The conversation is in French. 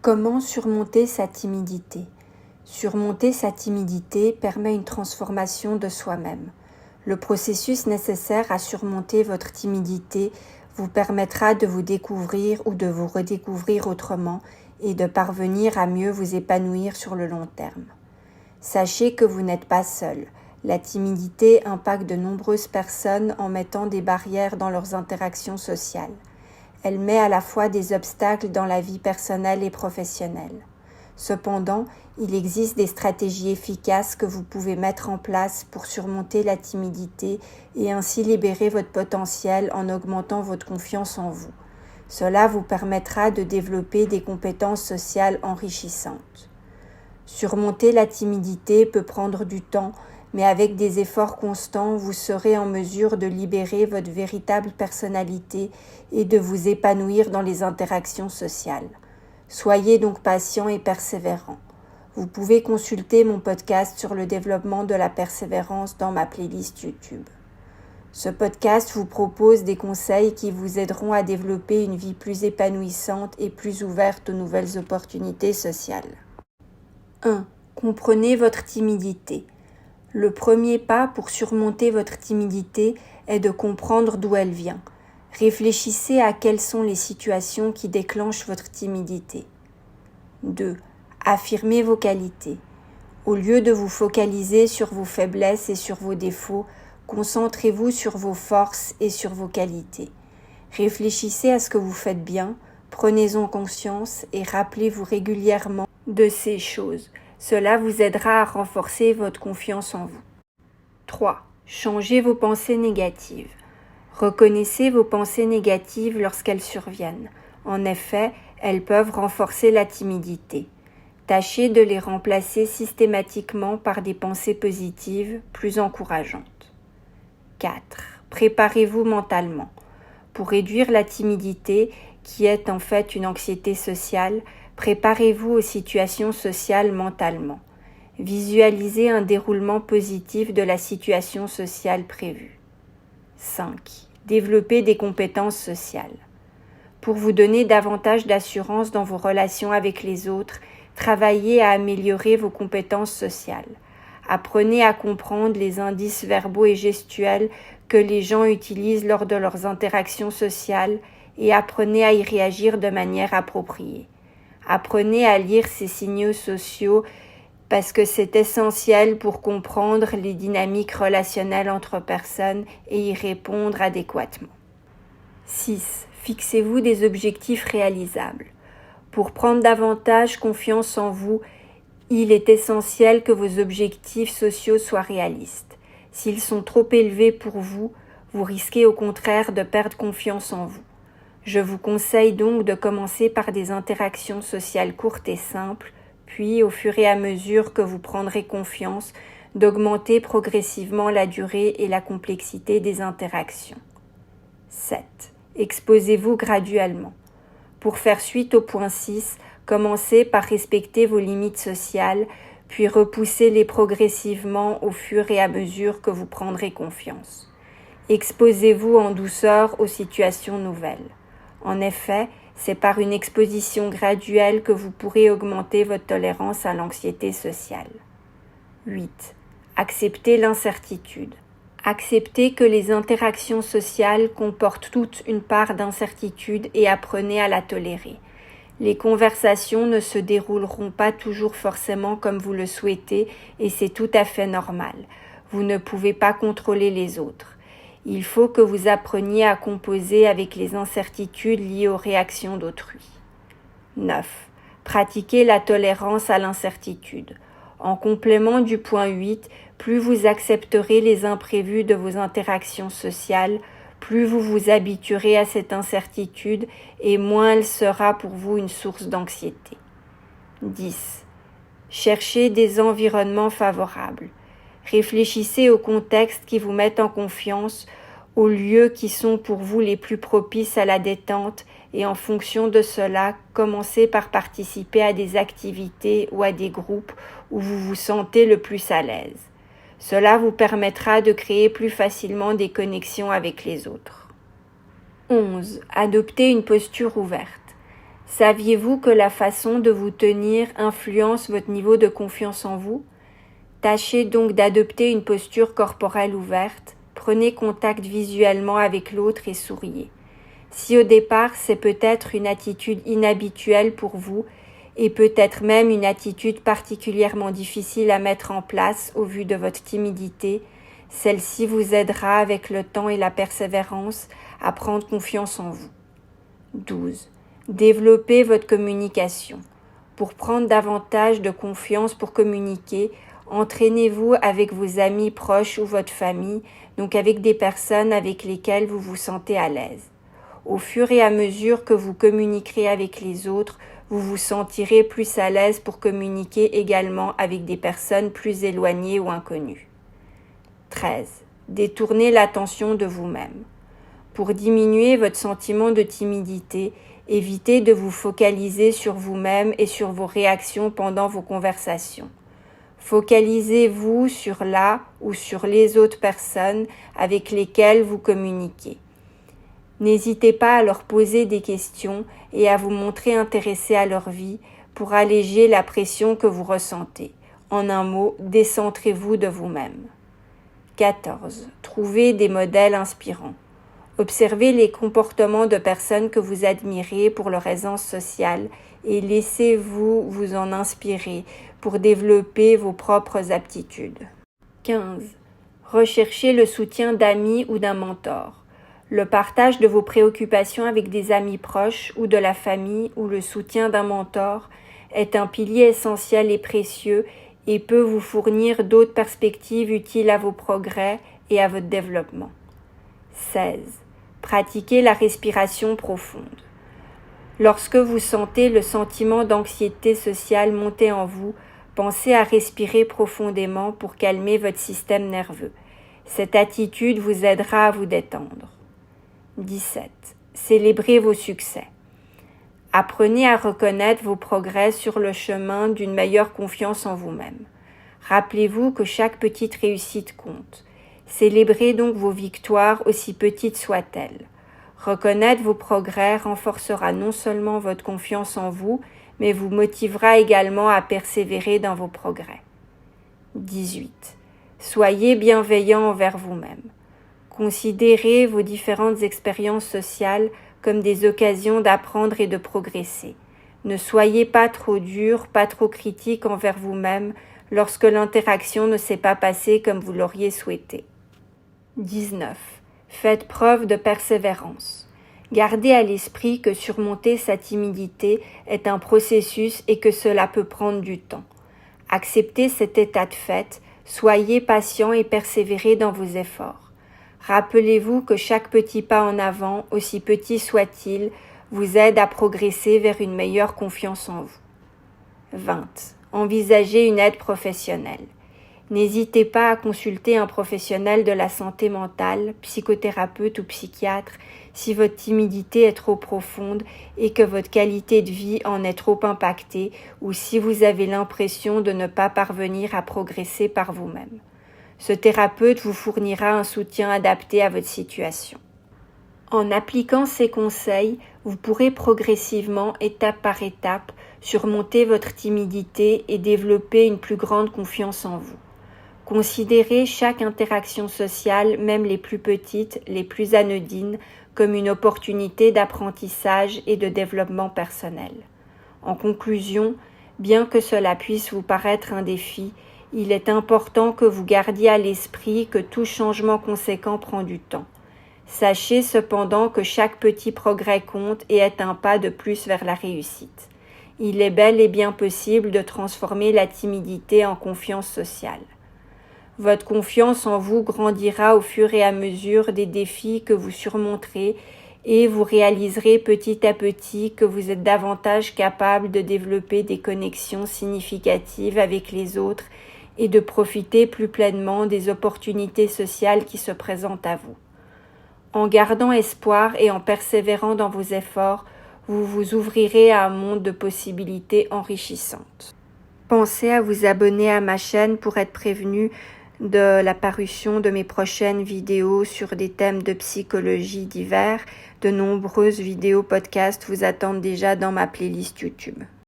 Comment surmonter sa timidité? Surmonter sa timidité permet une transformation de soi-même. Le processus nécessaire à surmonter votre timidité vous permettra de vous découvrir ou de vous redécouvrir autrement et de parvenir à mieux vous épanouir sur le long terme. Sachez que vous n'êtes pas seul. La timidité impacte de nombreuses personnes en mettant des barrières dans leurs interactions sociales. Elle met à la fois des obstacles dans la vie personnelle et professionnelle. Cependant, il existe des stratégies efficaces que vous pouvez mettre en place pour surmonter la timidité et ainsi libérer votre potentiel en augmentant votre confiance en vous. Cela vous permettra de développer des compétences sociales enrichissantes. Surmonter la timidité peut prendre du temps, mais avec des efforts constants, vous serez en mesure de libérer votre véritable personnalité et de vous épanouir dans les interactions sociales. Soyez donc patient et persévérant. Vous pouvez consulter mon podcast sur le développement de la persévérance dans ma playlist YouTube. Ce podcast vous propose des conseils qui vous aideront à développer une vie plus épanouissante et plus ouverte aux nouvelles opportunités sociales. 1. Comprenez votre timidité. Le premier pas pour surmonter votre timidité est de comprendre d'où elle vient. Réfléchissez à quelles sont les situations qui déclenchent votre timidité. 2. Affirmez vos qualités. Au lieu de vous focaliser sur vos faiblesses et sur vos défauts, concentrez-vous sur vos forces et sur vos qualités. Réfléchissez à ce que vous faites bien, prenez-en conscience et rappelez-vous régulièrement de ces choses. Cela vous aidera à renforcer votre confiance en vous. 3. Changez vos pensées négatives. Reconnaissez vos pensées négatives lorsqu'elles surviennent. En effet, elles peuvent renforcer la timidité. Tâchez de les remplacer systématiquement par des pensées positives, plus encourageantes. 4. Préparez-vous mentalement. Pour réduire la timidité, qui est en fait une anxiété sociale, préparez-vous aux situations sociales mentalement. Visualisez un déroulement positif de la situation sociale prévue. 5. Développez des compétences sociales. Pour vous donner davantage d'assurance dans vos relations avec les autres, travaillez à améliorer vos compétences sociales. Apprenez à comprendre les indices verbaux et gestuels que les gens utilisent lors de leurs interactions sociales et apprenez à y réagir de manière appropriée. Apprenez à lire ces signaux sociaux parce que c'est essentiel pour comprendre les dynamiques relationnelles entre personnes et y répondre adéquatement. 6. Fixez-vous des objectifs réalisables. Pour prendre davantage confiance en vous, il est essentiel que vos objectifs sociaux soient réalistes. S'ils sont trop élevés pour vous, vous risquez au contraire de perdre confiance en vous. Je vous conseille donc de commencer par des interactions sociales courtes et simples, puis au fur et à mesure que vous prendrez confiance, d'augmenter progressivement la durée et la complexité des interactions. 7. Exposez-vous graduellement. Pour faire suite au point 6, commencez par respecter vos limites sociales, puis repoussez-les progressivement au fur et à mesure que vous prendrez confiance. Exposez-vous en douceur aux situations nouvelles. En effet, c'est par une exposition graduelle que vous pourrez augmenter votre tolérance à l'anxiété sociale. 8. Acceptez l'incertitude. Acceptez que les interactions sociales comportent toute une part d'incertitude et apprenez à la tolérer. Les conversations ne se dérouleront pas toujours forcément comme vous le souhaitez et c'est tout à fait normal. Vous ne pouvez pas contrôler les autres. Il faut que vous appreniez à composer avec les incertitudes liées aux réactions d'autrui. 9. Pratiquez la tolérance à l'incertitude. En complément du point 8, plus vous accepterez les imprévus de vos interactions sociales, plus vous vous habituerez à cette incertitude et moins elle sera pour vous une source d'anxiété. 10. Cherchez des environnements favorables. Réfléchissez aux contextes qui vous mettent en confiance, aux lieux qui sont pour vous les plus propices à la détente et en fonction de cela, commencez par participer à des activités ou à des groupes où vous vous sentez le plus à l'aise. Cela vous permettra de créer plus facilement des connexions avec les autres. 11. Adoptez une posture ouverte. Saviez-vous que la façon de vous tenir influence votre niveau de confiance en vous? Tâchez donc d'adopter une posture corporelle ouverte, prenez contact visuellement avec l'autre et souriez. Si au départ c'est peut-être une attitude inhabituelle pour vous, et peut-être même une attitude particulièrement difficile à mettre en place au vu de votre timidité, celle-ci vous aidera avec le temps et la persévérance à prendre confiance en vous. 12. Développez votre communication. Pour prendre davantage de confiance pour communiquer, entraînez-vous avec vos amis proches ou votre famille, donc avec des personnes avec lesquelles vous vous sentez à l'aise. Au fur et à mesure que vous communiquerez avec les autres, vous vous sentirez plus à l'aise pour communiquer également avec des personnes plus éloignées ou inconnues. 13. Détournez l'attention de vous-même. Pour diminuer votre sentiment de timidité, évitez de vous focaliser sur vous-même et sur vos réactions pendant vos conversations. Focalisez-vous sur la ou sur les autres personnes avec lesquelles vous communiquez. N'hésitez pas à leur poser des questions et à vous montrer intéressé à leur vie pour alléger la pression que vous ressentez. En un mot, décentrez-vous de vous-même. 14. Trouvez des modèles inspirants. Observez les comportements de personnes que vous admirez pour leur aisance sociale et laissez-vous vous en inspirer pour développer vos propres aptitudes. 15. Recherchez le soutien d'amis ou d'un mentor. Le partage de vos préoccupations avec des amis proches ou de la famille ou le soutien d'un mentor est un pilier essentiel et précieux et peut vous fournir d'autres perspectives utiles à vos progrès et à votre développement. 16. Pratiquez la respiration profonde. Lorsque vous sentez le sentiment d'anxiété sociale monter en vous, pensez à respirer profondément pour calmer votre système nerveux. Cette attitude vous aidera à vous détendre. 17. Célébrez vos succès. Apprenez à reconnaître vos progrès sur le chemin d'une meilleure confiance en vous-même. Rappelez-vous que chaque petite réussite compte. Célébrez donc vos victoires, aussi petites soient-elles. Reconnaître vos progrès renforcera non seulement votre confiance en vous, mais vous motivera également à persévérer dans vos progrès. 18. Soyez bienveillant envers vous-même. Considérez vos différentes expériences sociales comme des occasions d'apprendre et de progresser. Ne soyez pas trop dur, pas trop critique envers vous-même lorsque l'interaction ne s'est pas passée comme vous l'auriez souhaité. 19. Faites preuve de persévérance. Gardez à l'esprit que surmonter sa timidité est un processus et que cela peut prendre du temps. Acceptez cet état de fait, soyez patient et persévérez dans vos efforts. Rappelez-vous que chaque petit pas en avant, aussi petit soit-il, vous aide à progresser vers une meilleure confiance en vous. 20. Envisagez une aide professionnelle. N'hésitez pas à consulter un professionnel de la santé mentale, psychothérapeute ou psychiatre, si votre timidité est trop profonde et que votre qualité de vie en est trop impactée ou si vous avez l'impression de ne pas parvenir à progresser par vous-même. Ce thérapeute vous fournira un soutien adapté à votre situation. En appliquant ces conseils, vous pourrez progressivement, étape par étape, surmonter votre timidité et développer une plus grande confiance en vous. Considérez chaque interaction sociale, même les plus petites, les plus anodines, comme une opportunité d'apprentissage et de développement personnel. En conclusion, bien que cela puisse vous paraître un défi, il est important que vous gardiez à l'esprit que tout changement conséquent prend du temps. Sachez cependant que chaque petit progrès compte et est un pas de plus vers la réussite. Il est bel et bien possible de transformer la timidité en confiance sociale. Votre confiance en vous grandira au fur et à mesure des défis que vous surmonterez et vous réaliserez petit à petit que vous êtes davantage capable de développer des connexions significatives avec les autres et de profiter plus pleinement des opportunités sociales qui se présentent à vous. En gardant espoir et en persévérant dans vos efforts, vous vous ouvrirez à un monde de possibilités enrichissantes. Pensez à vous abonner à ma chaîne pour être prévenu de la parution de mes prochaines vidéos sur des thèmes de psychologie divers. De nombreuses vidéos podcasts vous attendent déjà dans ma playlist YouTube.